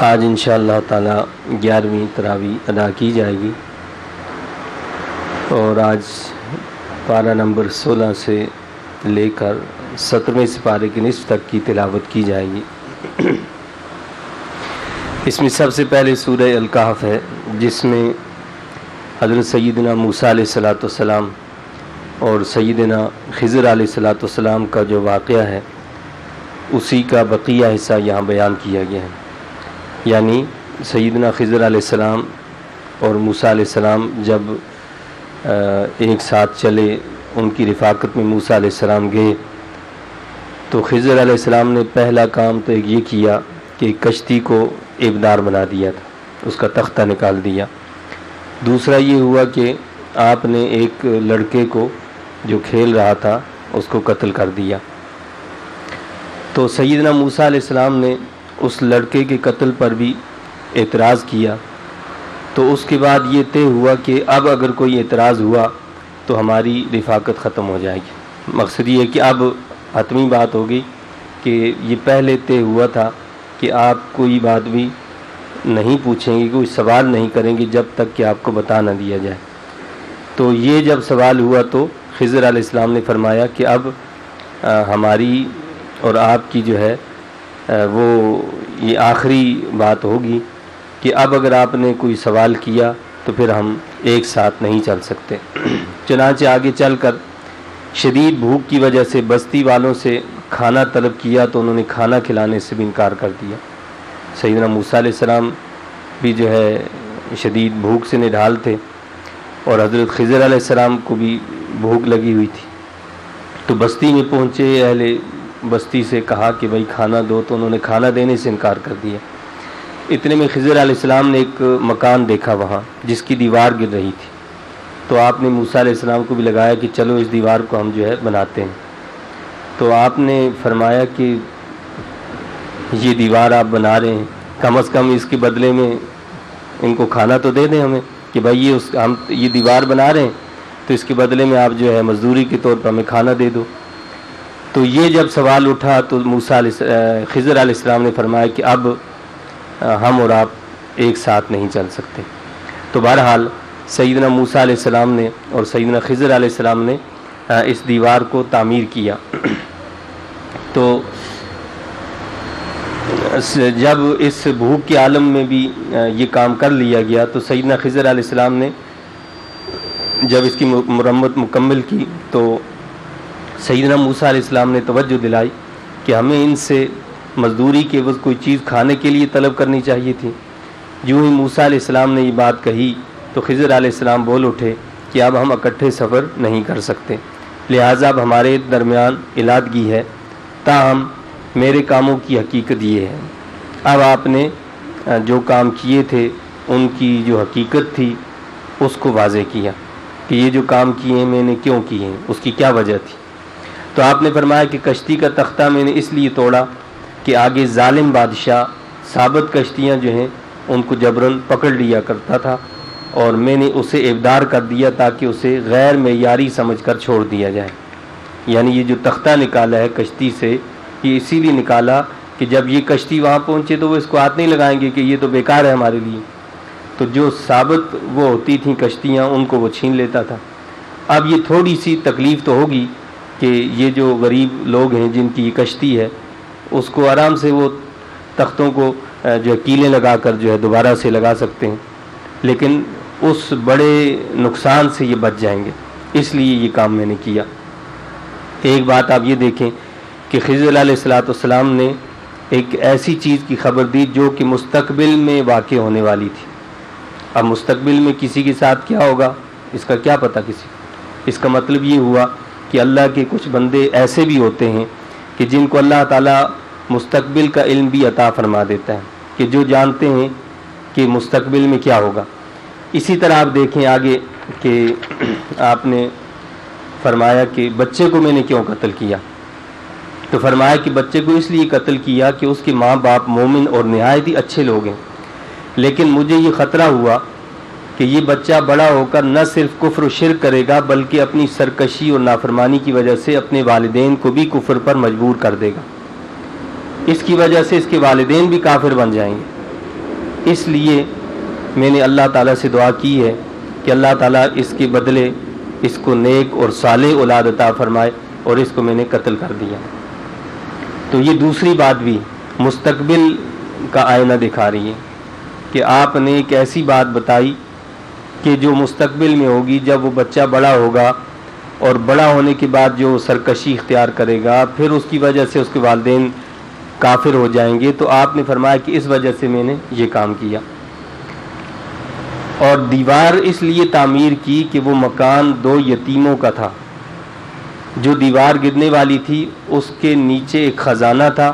آج انشاءاللہ تعالی 11ویں تراویح ادا کی جائے گی اور آج پارہ نمبر 16 سے لے کر 17ویں سپارے کے نصف تک کی تلاوت کی جائے گی۔ اس میں سب سے پہلے سورہ الکہف ہے، جس میں حضرت سیدنا موسیٰ علیہ السلام اور سیدنا خضر علیہ السلام کا جو واقعہ ہے اسی کا بقیہ حصہ یہاں بیان کیا گیا ہے۔ یعنی سیدنا خضر علیہ السلام اور موسیٰ علیہ السلام جب ایک ساتھ چلے، ان کی رفاقت میں موسیٰ علیہ السلام گئے، تو خضر علیہ السلام نے پہلا کام تو ایک یہ کیا کہ کشتی کو عیبدار بنا دیا تھا، اس کا تختہ نکال دیا۔ دوسرا یہ ہوا کہ آپ نے ایک لڑکے کو جو کھیل رہا تھا اس کو قتل کر دیا۔ تو سیدنا موسیٰ علیہ السلام نے اس لڑکے کے قتل پر بھی اعتراض کیا، تو اس کے بعد یہ طے ہوا کہ اب اگر کوئی اعتراض ہوا تو ہماری رفاقت ختم ہو جائے گی۔ مقصد یہ ہے کہ اب حتمی بات ہوگی کہ یہ پہلے طے ہوا تھا کہ آپ کوئی بات بھی نہیں پوچھیں گے، کوئی سوال نہیں کریں گے جب تک کہ آپ کو بتا نہ دیا جائے۔ تو یہ جب سوال ہوا تو خضر علیہ السلام نے فرمایا کہ اب ہماری اور آپ کی جو ہے وہ یہ آخری بات ہوگی کہ اب اگر آپ نے کوئی سوال کیا تو پھر ہم ایک ساتھ نہیں چل سکتے۔ چنانچہ آگے چل کر شدید بھوک کی وجہ سے بستی والوں سے کھانا طلب کیا تو انہوں نے کھانا کھلانے سے بھی انکار کر دیا۔ سیدنا موسیٰ علیہ السلام بھی جو ہے شدید بھوک سے نڈھال تھے اور حضرت خضر علیہ السلام کو بھی بھوک لگی ہوئی تھی، تو بستی میں پہنچے، اہل بستی سے کہا کہ بھائی کھانا دو، تو انہوں نے کھانا دینے سے انکار کر دیا۔ اتنے میں خضر علیہ السلام نے ایک مکان دیکھا وہاں جس کی دیوار گر رہی تھی، تو آپ نے موسیٰ علیہ السلام کو بھی لگایا کہ چلو اس دیوار کو ہم جو ہے بناتے ہیں۔ تو آپ نے فرمایا کہ یہ دیوار آپ بنا رہے ہیں، کم از کم اس کے بدلے میں ان کو کھانا تو دے دیں ہمیں، کہ بھائی ہم یہ دیوار بنا رہے ہیں تو اس کے بدلے میں آپ جو ہے مزدوری کے طور پر ہمیں کھانا دے دو۔ تو یہ جب سوال اٹھا تو خضر علیہ السلام نے فرمایا کہ اب ہم اور آپ ایک ساتھ نہیں چل سکتے۔ تو بہرحال سیدنا موسیٰ علیہ السلام نے اور سیدنا خضر علیہ السلام نے اس دیوار کو تعمیر کیا۔ تو جب اس بھوک کے عالم میں بھی یہ کام کر لیا گیا تو سیدنا خضر علیہ السلام نے جب اس کی مرمت مکمل کی تو سیدنا موسیٰ علیہ السلام نے توجہ دلائی کہ ہمیں ان سے مزدوری کے وقت کوئی چیز کھانے کے لیے طلب کرنی چاہیے تھی۔ جو ہی موسیٰ علیہ السلام نے یہ بات کہی تو خضر علیہ السلام بول اٹھے کہ اب ہم اکٹھے سفر نہیں کر سکتے، لہٰذا اب ہمارے درمیان علادگی ہے، تاہم میرے کاموں کی حقیقت یہ ہے۔ اب آپ نے جو کام کیے تھے ان کی جو حقیقت تھی اس کو واضح کیا کہ یہ جو کام کیے ہیں میں نے کیوں کیے ہیں، اس کی کیا وجہ تھی۔ تو آپ نے فرمایا کہ کشتی کا تختہ میں نے اس لیے توڑا کہ آگے ظالم بادشاہ ثابت کشتیاں جو ہیں ان کو جبراً پکڑ لیا کرتا تھا اور میں نے اسے عیبدار کر دیا تاکہ اسے غیر معیاری سمجھ کر چھوڑ دیا جائے۔ یعنی یہ جو تختہ نکالا ہے کشتی سے، یہ اسی لیے نکالا کہ جب یہ کشتی وہاں پہنچے تو وہ اس کو ہاتھ نہیں لگائیں گے کہ یہ تو بیکار ہے ہمارے لیے، تو جو ثابت وہ ہوتی تھیں کشتیاں ان کو وہ چھین لیتا تھا۔ اب یہ تھوڑی سی تکلیف تو ہوگی کہ یہ جو غریب لوگ ہیں جن کی یہ کشتی ہے اس کو آرام سے وہ تختوں کو جو ہے کیلیں لگا کر جو ہے دوبارہ سے لگا سکتے ہیں، لیکن اس بڑے نقصان سے یہ بچ جائیں گے، اس لیے یہ کام میں نے کیا۔ ایک بات آپ یہ دیکھیں کہ خضر علیہ السلام نے ایک ایسی چیز کی خبر دی جو کہ مستقبل میں واقع ہونے والی تھی۔ اب مستقبل میں کسی کے ساتھ کیا ہوگا اس کا کیا پتہ کسی کو۔ اس کا مطلب یہ ہوا کہ اللہ کے کچھ بندے ایسے بھی ہوتے ہیں کہ جن کو اللہ تعالیٰ مستقبل کا علم بھی عطا فرما دیتا ہے، کہ جو جانتے ہیں کہ مستقبل میں کیا ہوگا۔ اسی طرح آپ دیکھیں آگے کہ آپ نے فرمایا کہ بچے کو میں نے کیوں قتل کیا، تو فرمایا کہ بچے کو اس لیے قتل کیا کہ اس کے ماں باپ مومن اور نہایت ہی اچھے لوگ ہیں، لیکن مجھے یہ خطرہ ہوا کہ یہ بچہ بڑا ہو کر نہ صرف کفر و شرک کرے گا بلکہ اپنی سرکشی اور نافرمانی کی وجہ سے اپنے والدین کو بھی کفر پر مجبور کر دے گا، اس کی وجہ سے اس کے والدین بھی کافر بن جائیں گے۔ اس لیے میں نے اللہ تعالیٰ سے دعا کی ہے کہ اللہ تعالیٰ اس کے بدلے اس کو نیک اور صالح اولاد عطا فرمائے، اور اس کو میں نے قتل کر دیا۔ تو یہ دوسری بات بھی مستقبل کا آئینہ دکھا رہی ہے کہ آپ نے ایک ایسی بات بتائی کہ جو مستقبل میں ہوگی، جب وہ بچہ بڑا ہوگا اور بڑا ہونے کے بعد جو سرکشی اختیار کرے گا، پھر اس کی وجہ سے اس کے والدین کافر ہو جائیں گے، تو آپ نے فرمایا کہ اس وجہ سے میں نے یہ کام کیا۔ اور دیوار اس لیے تعمیر کی کہ وہ مکان 2 یتیموں کا تھا، جو دیوار گرنے والی تھی اس کے نیچے ایک خزانہ تھا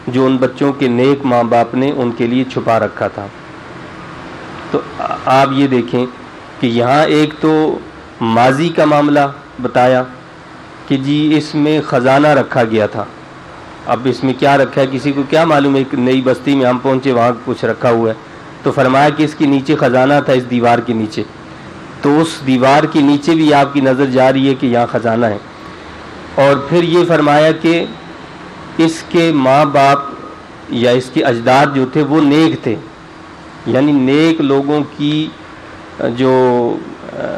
جو ان بچوں کے نیک ماں باپ نے ان کے لیے چھپا رکھا تھا۔ تو آپ یہ دیکھیں کہ یہاں ایک تو ماضی کا معاملہ بتایا کہ جی اس میں خزانہ رکھا گیا تھا، اب اس میں کیا رکھا ہے کسی کو کیا معلوم، ایک نئی بستی میں ہم پہنچے وہاں کچھ رکھا ہوا ہے، تو فرمایا کہ اس کے نیچے خزانہ تھا، اس دیوار کے نیچے، تو اس دیوار کے نیچے بھی آپ کی نظر جا رہی ہے کہ یہاں خزانہ ہے۔ اور پھر یہ فرمایا کہ اس کے ماں باپ یا اس کے اجداد جو تھے وہ نیک تھے، یعنی نیک لوگوں کی جو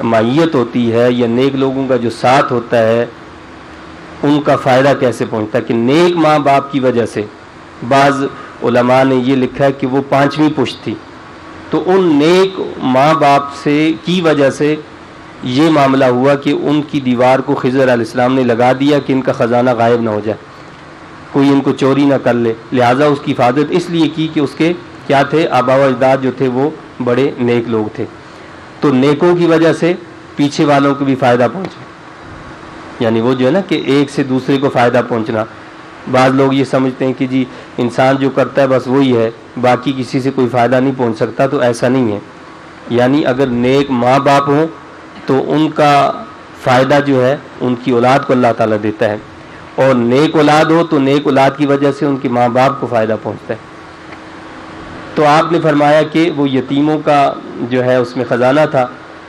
معیت ہوتی ہے یا نیک لوگوں کا جو ساتھ ہوتا ہے ان کا فائدہ کیسے پہنچتا ہے، کہ نیک ماں باپ کی وجہ سے، بعض علماء نے یہ لکھا ہے کہ وہ 5ویں پشت تھی، تو ان نیک ماں باپ سے کی وجہ سے یہ معاملہ ہوا کہ ان کی دیوار کو خضر علیہ السلام نے لگا دیا کہ ان کا خزانہ غائب نہ ہو جائے، کوئی ان کو چوری نہ کر لے، لہٰذا اس کی حفاظت اس لیے کی کہ اس کے کیا تھے، آبا و اجداد جو تھے وہ بڑے نیک لوگ تھے، تو نیکوں کی وجہ سے پیچھے والوں کو بھی فائدہ پہنچا، یعنی وہ جو ہے نا کہ ایک سے دوسرے کو فائدہ پہنچنا۔ بعض لوگ یہ سمجھتے ہیں کہ جی انسان جو کرتا ہے بس وہی ہے، باقی کسی سے کوئی فائدہ نہیں پہنچ سکتا، تو ایسا نہیں ہے، یعنی اگر نیک ماں باپ ہوں تو ان کا فائدہ جو ہے ان کی اولاد کو اللہ تعالیٰ دیتا ہے، اور نیک اولاد ہو تو نیک اولاد کی وجہ سے ان کے ماں باپ کو فائدہ پہنچتا ہے۔ تو آپ نے فرمایا کہ وہ یتیموں کا جو ہے اس میں خزانہ تھا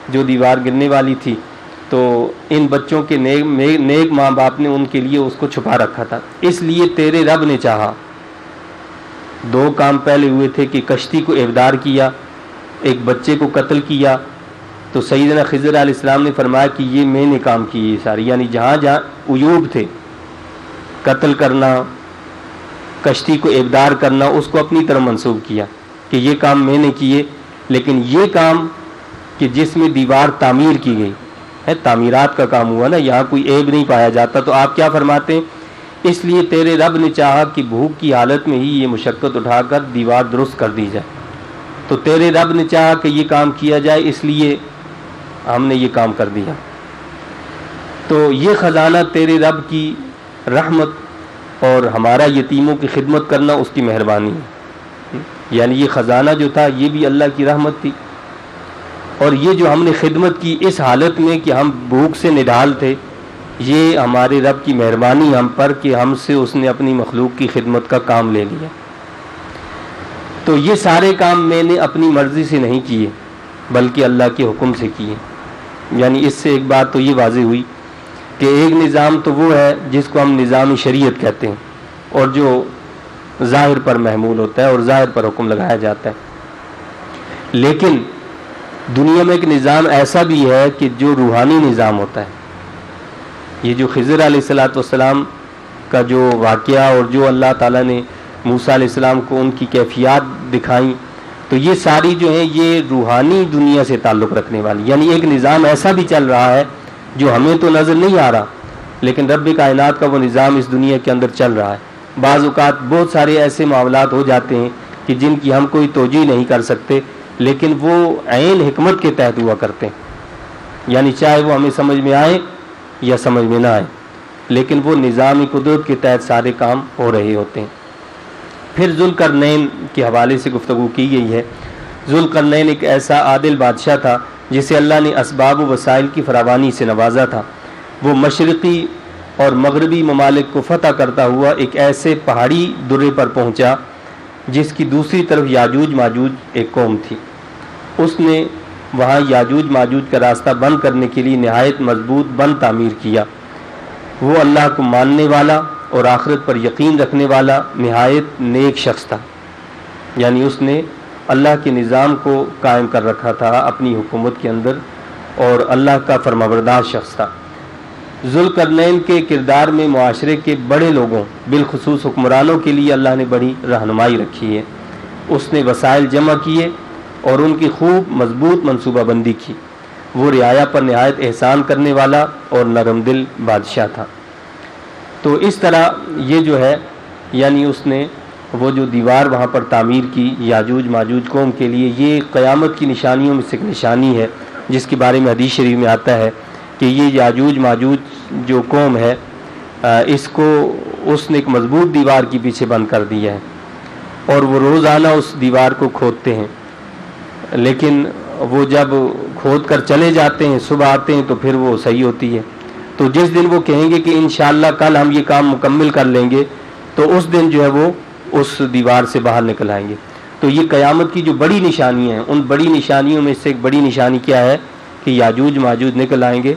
جو دیوار گرنے والی تھی، تو ان بچوں کے نیک ماں باپ نے ان کے لیے اس کو چھپا رکھا تھا، اس لیے تیرے رب نے چاہا۔ 2 کام پہلے ہوئے تھے کہ کشتی کو ابدار کیا، ایک بچے کو قتل کیا، تو سیدنا خضر علیہ السلام نے فرمایا کہ یہ میں نے کام کی یہ ساری، یعنی جہاں جہاں عیوب تھے، قتل کرنا، کشتی کو ابدار کرنا، اس کو اپنی طرف منسوب کیا کہ یہ کام میں نے کیے، لیکن یہ کام کہ جس میں دیوار تعمیر کی گئی ہے، تعمیرات کا کام ہوا نا، یہاں کوئی عیب نہیں پایا جاتا، تو آپ کیا فرماتے ہیں، اس لیے تیرے رب نے چاہا کہ بھوک کی حالت میں ہی یہ مشقت اٹھا کر دیوار درست کر دی جائے، تو تیرے رب نے چاہا کہ یہ کام کیا جائے، اس لیے ہم نے یہ کام کر دیا۔ تو یہ خزانہ تیرے رب کی رحمت اور ہمارا یتیموں کی خدمت کرنا اس کی مہربانی ہے، یعنی یہ خزانہ جو تھا یہ بھی اللہ کی رحمت تھی، اور یہ جو ہم نے خدمت کی اس حالت میں کہ ہم بھوک سے نڈھال تھے، یہ ہمارے رب کی مہربانی ہم پر کہ ہم سے اس نے اپنی مخلوق کی خدمت کا کام لے لیا۔ تو یہ سارے کام میں نے اپنی مرضی سے نہیں کیے بلکہ اللہ کے حکم سے کیے، یعنی اس سے ایک بات تو یہ واضح ہوئی کہ ایک نظام تو وہ ہے جس کو ہم نظام شریعت کہتے ہیں، اور جو ظاہر پر محمول ہوتا ہے اور ظاہر پر حکم لگایا جاتا ہے، لیکن دنیا میں ایک نظام ایسا بھی ہے کہ جو روحانی نظام ہوتا ہے۔ یہ جو خضر علیہ السلام کا جو واقعہ اور جو اللہ تعالیٰ نے موسیٰ علیہ السلام کو ان کی کیفیات دکھائیں، تو یہ ساری جو ہیں یہ روحانی دنیا سے تعلق رکھنے والی، یعنی ایک نظام ایسا بھی چل رہا ہے جو ہمیں تو نظر نہیں آ رہا، لیکن رب کائنات کا وہ نظام اس دنیا کے اندر چل رہا ہے۔ بعض اوقات بہت سارے ایسے معاملات ہو جاتے ہیں کہ جن کی ہم کوئی توجہ نہیں کر سکتے، لیکن وہ عین حکمت کے تحت ہوا کرتے ہیں، یعنی چاہے وہ ہمیں سمجھ میں آئے یا سمجھ میں نہ آئے، لیکن وہ نظامی قدرت کے تحت سارے کام ہو رہے ہوتے ہیں۔ پھر ذوالقرنین کے حوالے سے گفتگو کی گئی ہے۔ ذوالقرنین ایک ایسا عادل بادشاہ تھا جسے اللہ نے اسباب و وسائل کی فراوانی سے نوازا تھا۔ وہ مشرقی اور مغربی ممالک کو فتح کرتا ہوا ایک ایسے پہاڑی درے پر پہنچا جس کی دوسری طرف یاجوج ماجوج ایک قوم تھی۔ اس نے وہاں یاجوج ماجوج کا راستہ بند کرنے کے لیے نہایت مضبوط بند تعمیر کیا۔ وہ اللہ کو ماننے والا اور آخرت پر یقین رکھنے والا نہایت نیک شخص تھا، یعنی اس نے اللہ کے نظام کو قائم کر رکھا تھا اپنی حکومت کے اندر، اور اللہ کا فرمانبردار شخص تھا۔ ذوالقرنین کے کردار میں معاشرے کے بڑے لوگوں بالخصوص حکمرانوں کے لیے اللہ نے بڑی رہنمائی رکھی ہے۔ اس نے وسائل جمع کیے اور ان کی خوب مضبوط منصوبہ بندی کی۔ وہ رعایا پر نہایت احسان کرنے والا اور نرم دل بادشاہ تھا۔ تو اس طرح یہ جو ہے یعنی اس نے وہ جو دیوار وہاں پر تعمیر کی یاجوج ماجوج قوم کے لیے، یہ قیامت کی نشانیوں میں سے ایک نشانی ہے، جس کے بارے میں حدیث شریف میں آتا ہے کہ یہ یاجوج ماجوج جو قوم ہے اس کو اس نے ایک مضبوط دیوار کے پیچھے بند کر دیا ہے، اور وہ روزانہ اس دیوار کو کھودتے ہیں، لیکن وہ جب کھود کر چلے جاتے ہیں صبح آتے ہیں تو پھر وہ صحیح ہوتی ہے۔ تو جس دن وہ کہیں گے کہ انشاءاللہ کل ہم یہ کام مکمل کر لیں گے، تو اس دن جو ہے وہ اس دیوار سے باہر نکل آئیں گے۔ تو یہ قیامت کی جو بڑی نشانیاں ہیں، ان بڑی نشانیوں میں سے ایک بڑی نشانی کیا ہے کہ یاجوج ماجوج نکل آئیں گے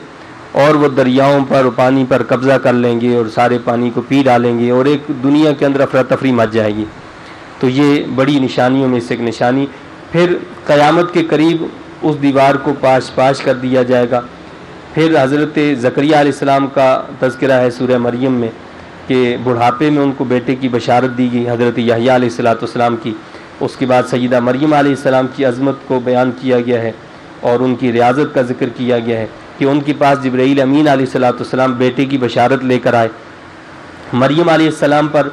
اور وہ دریاؤں پر پانی پر قبضہ کر لیں گے اور سارے پانی کو پی ڈالیں گے، اور ایک دنیا کے اندر افراتفری مچ جائے گی۔ تو یہ بڑی نشانیوں میں سے ایک نشانی۔ پھر قیامت کے قریب اس دیوار کو پاش کر دیا جائے گا۔ پھر حضرت زکریا علیہ السلام کا تذکرہ ہے سورہ مریم میں کہ بڑھاپے میں ان کو بیٹے کی بشارت دی گئی، حضرت یحییٰ علیہ السلام کی۔ اس کے بعد سیدہ مریم علیہ السلام کی عظمت کو بیان کیا گیا ہے اور ان کی ریاضت کا ذکر کیا گیا ہے کہ ان کے پاس جبرائیل امین علیہ السلام بیٹے کی بشارت لے کر آئے۔ مریم علیہ السلام پر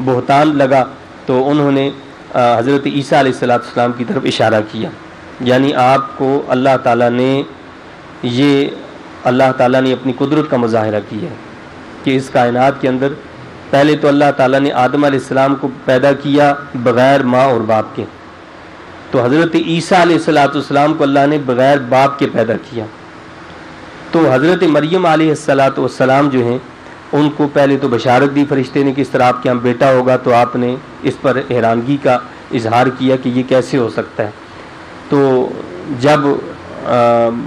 بہتان لگا تو انہوں نے حضرت عیسیٰ علیہ السلام کی طرف اشارہ کیا، یعنی آپ کو اللہ تعالیٰ نے اپنی قدرت کا مظاہرہ کیا ہے کہ اس کائنات کے اندر پہلے تو اللہ تعالیٰ نے آدم علیہ السلام کو پیدا کیا بغیر ماں اور باپ کے، تو حضرت عیسیٰ علیہ السلام کو اللہ نے بغیر باپ کے پیدا کیا۔ تو حضرت مریم علیہ السلام جو ہیں ان کو پہلے تو بشارت دی فرشتے نے کہ اس طرح آپ کے یہاں بیٹا ہوگا، تو آپ نے اس پر حیرانگی کا اظہار کیا کہ یہ کیسے ہو سکتا ہے۔ تو جب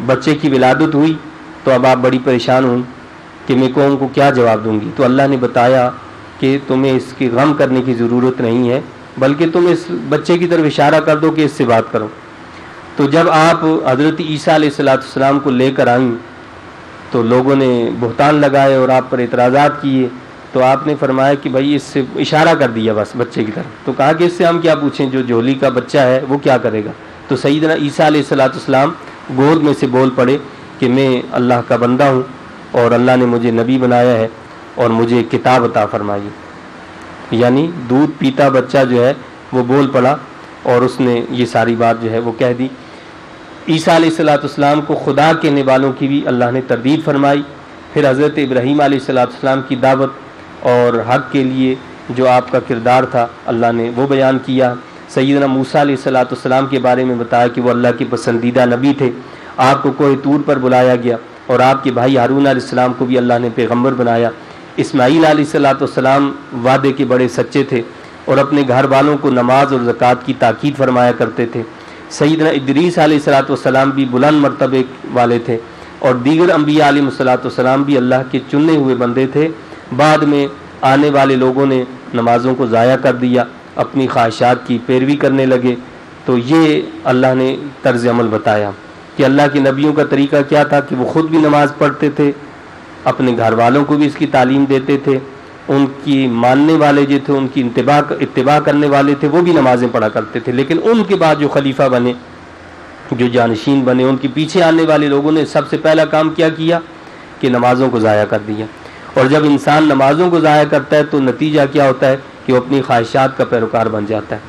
بچے کی ولادت ہوئی تو اب آپ بڑی پریشان ہوئی کہ میں قوم کو کیا جواب دوں گی، تو اللہ نے بتایا کہ تمہیں اس کی غم کرنے کی ضرورت نہیں ہے، بلکہ تم اس بچے کی طرف اشارہ کر دو کہ اس سے بات کرو۔ تو جب آپ حضرت عیسیٰ علیہ السلام کو لے کر آئیں تو لوگوں نے بہتان لگائے اور آپ پر اعتراضات کیے، تو آپ نے فرمایا کہ بھائی اس سے اشارہ کر دیا بس بچے کی طرف، تو کہا کہ اس سے ہم کیا پوچھیں، جو جھولی کا بچہ ہے وہ کیا کرے گا۔ تو سیدنا عیسیٰ علیہ السلام گود میں سے بول پڑے کہ میں اللہ کا بندہ ہوں اور اللہ نے مجھے نبی بنایا ہے اور مجھے کتاب عطا فرمائی، یعنی دودھ پیتا بچہ جو ہے وہ بول پڑا اور اس نے یہ ساری بات جو ہے وہ کہہ دی۔ عیسیٰ علیہ السلام کو خدا کہنے والوں کی بھی اللہ نے تردید فرمائی۔ پھر حضرت ابراہیم علیہ السلام کی دعوت اور حق کے لیے جو آپ کا کردار تھا اللہ نے وہ بیان کیا۔ سیدنا موسیٰ علیہ السلام کے بارے میں بتایا کہ وہ اللہ کے پسندیدہ نبی تھے، آپ کو کوہ طور پر بلایا گیا، اور آپ کے بھائی ہارون علیہ السلام کو بھی اللہ نے پیغمبر بنایا۔ اسماعیل علیہ السلام وعدے کے بڑے سچے تھے اور اپنے گھر والوں کو نماز اور زکوٰۃ کی تاکید فرمایا کرتے تھے۔ سیدنا ادریس علیہ السلام بھی بلند مرتبے والے تھے، اور دیگر انبیاء علیہ السلام بھی اللہ کے چنے ہوئے بندے تھے۔ بعد میں آنے والے لوگوں نے نمازوں کو ضائع کر دیا، اپنی خواہشات کی پیروی کرنے لگے۔ تو یہ اللہ نے طرز عمل بتایا کہ اللہ کے نبیوں کا طریقہ کیا تھا کہ وہ خود بھی نماز پڑھتے تھے، اپنے گھر والوں کو بھی اس کی تعلیم دیتے تھے، ان کی ماننے والے جو تھے، ان کی اتباع کرنے والے تھے، وہ بھی نمازیں پڑھا کرتے تھے۔ لیکن ان کے بعد جو خلیفہ بنے، جو جانشین بنے، ان کے پیچھے آنے والے لوگوں نے سب سے پہلا کام کیا کہ نمازوں کو ضائع کر دیا۔ اور جب انسان نمازوں کو ضائع کرتا ہے تو نتیجہ کیا ہوتا ہے کہ وہ اپنی خواہشات کا پیروکار بن جاتا ہے،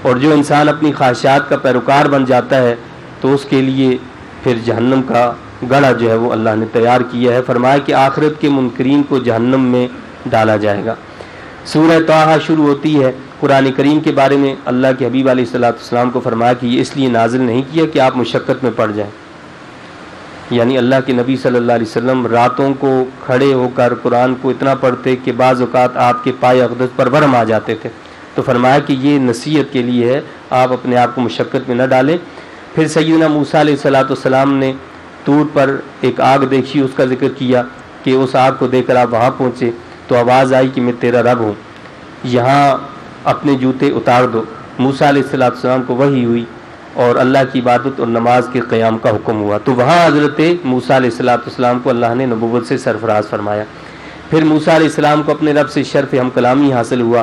اور جو انسان اپنی خواہشات کا پیروکار بن جاتا ہے تو اس کے لیے پھر جہنم کا گڑھا جو ہے وہ اللہ نے تیار کیا ہے۔ فرمایا کہ آخرت کے منکرین کو جہنم میں ڈالا جائے گا۔ سورہ طٰہٰ شروع ہوتی ہے۔ قرآن کریم کے بارے میں اللہ کے حبیب علیہ السلام کو فرمایا کہ یہ اس لیے نازل نہیں کیا کہ آپ مشقت میں پڑ جائیں، یعنی اللہ کے نبی صلی اللہ علیہ وسلم راتوں کو کھڑے ہو کر قرآن کو اتنا پڑھتے کہ بعض اوقات آپ کے پائے اقدس پر ورم آ جاتے تھے، تو فرمایا کہ یہ نصیحت کے لیے ہے، آپ اپنے آپ کو مشقت میں نہ ڈالیں۔ پھر سیدنا موسیٰ علیہ السلام نے طور پر ایک آگ دیکھی، اس کا ذکر کیا کہ اس آگ کو دیکھ کر آپ وہاں پہنچے تو آواز آئی کہ میں تیرا رب ہوں، یہاں اپنے جوتے اتار دو۔ موسیٰ علیہ السلام کو وحی ہوئی اور اللہ کی عبادت اور نماز کے قیام کا حکم ہوا، تو وہاں حضرت موسیٰ علیہ السلام کو اللہ نے نبوت سے سرفراز فرمایا۔ پھر موسیٰ علیہ السلام کو اپنے رب سے شرف ہم کلامی حاصل ہوا۔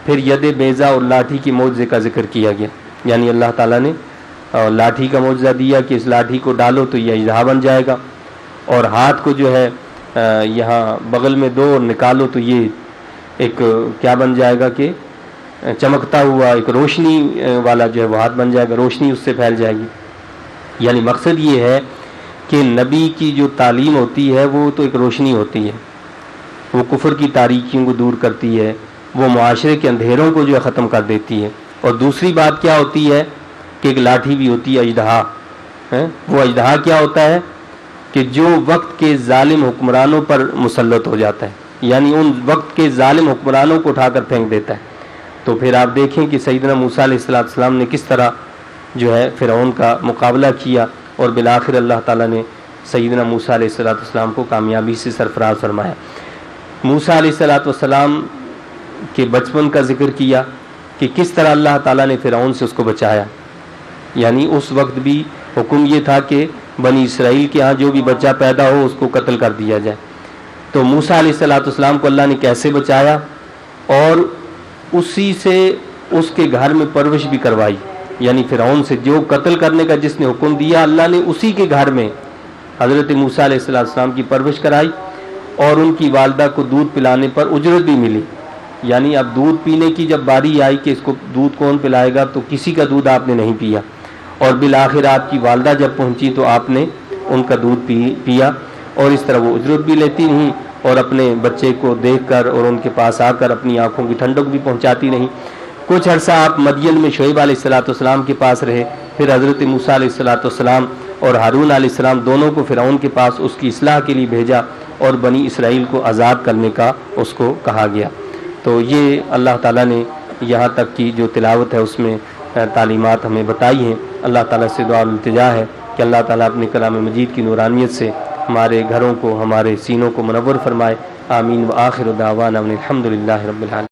پھر ید بیضا اور لاٹھی کے معجزے کا ذکر کیا گیا، یعنی اللہ تعالیٰ نے لاٹھی کا معجزہ دیا کہ اس لاٹھی کو ڈالو تو یہ اژدہا بن جائے گا، اور ہاتھ کو جو ہے یہاں بغل میں دو اور نکالو تو یہ ایک کیا بن جائے گا کہ چمکتا ہوا ایک روشنی والا جو ہے وہ ہاتھ بن جائے گا، روشنی اس سے پھیل جائے گی۔ یعنی مقصد یہ ہے کہ نبی کی جو تعلیم ہوتی ہے وہ تو ایک روشنی ہوتی ہے، وہ کفر کی تاریکیوں کو دور کرتی ہے، وہ معاشرے کے اندھیروں کو جو ہے ختم کر دیتی ہے۔ اور دوسری بات کیا ہوتی ہے کہ ایک لاٹھی بھی ہوتی ہے اژدہا۔ وہ اژدہا کیا ہوتا ہے کہ جو وقت کے ظالم حکمرانوں پر مسلط ہو جاتا ہے، یعنی ان وقت کے ظالم حکمرانوں کو اٹھا کر پھینک دیتا ہے۔ تو پھر آپ دیکھیں کہ سیدنا موسیٰ علیہ السلام نے کس طرح جو ہے فرعون کا مقابلہ کیا، اور بالآخر اللہ تعالیٰ نے سیدنا موسیٰ علیہ السلام کو کامیابی سے سرفراز فرمایا۔ موسیٰ علیہ السلام کے بچپن کا ذکر کیا کہ کس طرح اللہ تعالیٰ نے فرعون سے اس کو بچایا، یعنی اس وقت بھی حکم یہ تھا کہ بنی اسرائیل کے ہاں جو بھی بچہ پیدا ہو اس کو قتل کر دیا جائے۔ تو موسیٰ علیہ السلام کو اللہ نے کیسے بچایا، اور اسی سے اس کے گھر میں پرورش بھی کروائی، یعنی فرعون سے جو قتل کرنے کا جس نے حکم دیا اللہ نے اسی کے گھر میں حضرت موسیٰ علیہ السلام کی پرورش کرائی، اور ان کی والدہ کو دودھ پلانے پر اجرت بھی ملی۔ یعنی اب دودھ پینے کی جب باری آئی کہ اس کو دودھ کون پلائے گا، تو کسی کا دودھ آپ نے نہیں پیا، اور بالآخر آپ کی والدہ جب پہنچی تو آپ نے ان کا دودھ پیا، اور اس طرح وہ اجرت بھی لیتی رہیں اور اپنے بچے کو دیکھ کر اور ان کے پاس آ کر اپنی آنکھوں کی ٹھنڈک بھی پہنچاتی رہیں۔ کچھ عرصہ آپ مدین میں شعیب علیہ السلام کے پاس رہے، پھر حضرت موسیٰ علیہ السلام اور ہارون علیہ السلام دونوں کو فرعون کے پاس اس کی اصلاح کے لیے بھیجا، اور بنی اسرائیل کو آزاد کرنے کا اس کو کہا گیا۔ تو یہ اللہ تعالیٰ نے یہاں تک کی جو تلاوت ہے اس میں تعلیمات ہمیں بتائی ہیں۔ اللہ تعالیٰ سے دعا التجا ہے کہ اللہ تعالیٰ اپنے کلام مجید کی نورانیت سے ہمارے گھروں کو، ہمارے سینوں کو منور فرمائے۔ آمین۔ وآخر دعوانا الحمد للہ رب العالمین۔